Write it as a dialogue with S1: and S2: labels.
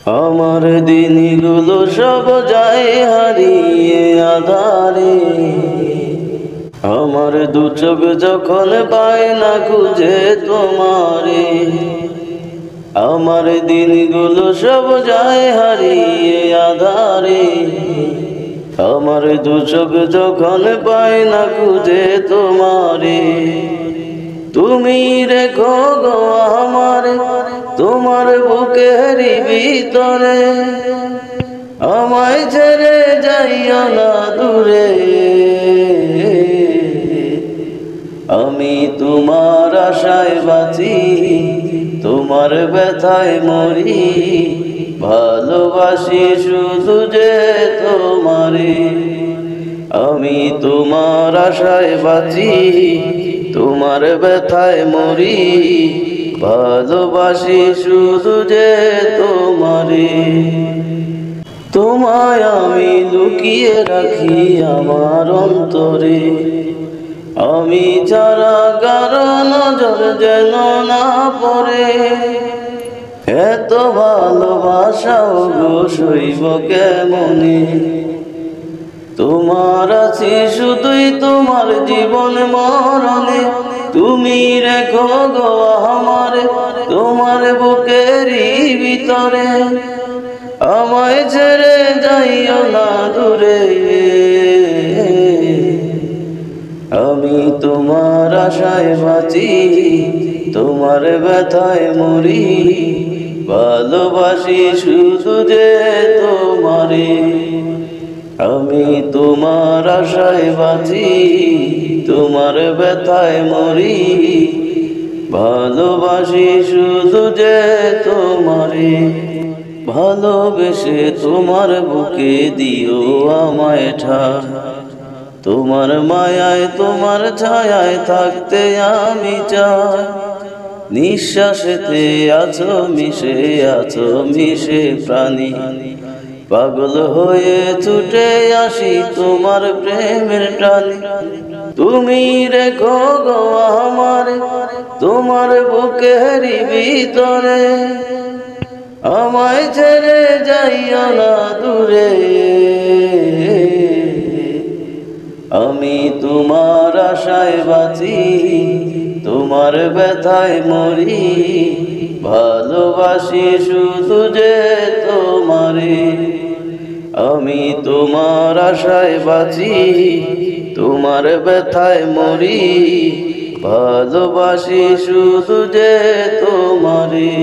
S1: আমার দিনগুলো সব যায় হারিয়ে আধারে, আমার দু চোখ যখন পায় না খুঁজে তোমারে। আমার দিনগুলো সব যায় হারিয়ে আধারে, আমার দু চোখ যখন পায় না খুঁজে তোমারে। তুমি রেখো গো আমারে তোমার বুকের ভিতরে, আমায় ছেড়ে যাইও না দূরে। আমি তোমার আশায় বাঁচি, তোমার ব্যথায় মরি, ভালোবাসি শুধু যে তোমারে। আমি তোমার আশায় বাঁচি, তোমার ব্যথায় মরি, ভালোবাসি শুধু যে তোমারে। তোমায় আমি লুকিয়ে রাখি আমার অন্তরে, আমি ছাড়া কারো নজর যেন না পড়ে। এত ভালোবাসাও গো সইব কেমনে, তোমার আছি শুধুই তোমার জীবন মরণে। তুমি রেখো গো আমারে তোমার বুকেরই ভিতরে, আমায় ছেড়ে যাইও না দূরে। আমি তোমার আশায় বাঁচি, তোমার ব্যথায় মরি, ভালোবাসি শুধু যে তোমারে। আমি তোমার আশায় বাঁচি, তোমার ব্যথায় মরি, ভালোবাসি শুধু যে তোমারে। ভালোবেসে তোমার বুকে দিও আমায় ঠাঁই, তোমার মায়ায় তোমার ছায়ায় থাকতে আমি চাই। নিঃশ্বাসেতে আছো মিশে প্রাণী, পাগল হয়ে ছুটে আসি তোমার প্রেমের টানে। তুমি রেখো গো আমারে তোমার বুকের ভিতরে, আমায় ছেড়ে যাইও না দূরে। আমি তোমার আশায় বাঁচি, তোমার ব্যথায় মরি, ভালোবাসি শুধু যে তোমারে। আমি তোমার আশায় বাঁচি, তোমার ব্যথায় মরি, ভালোবাসি শুধু যে তোমারে।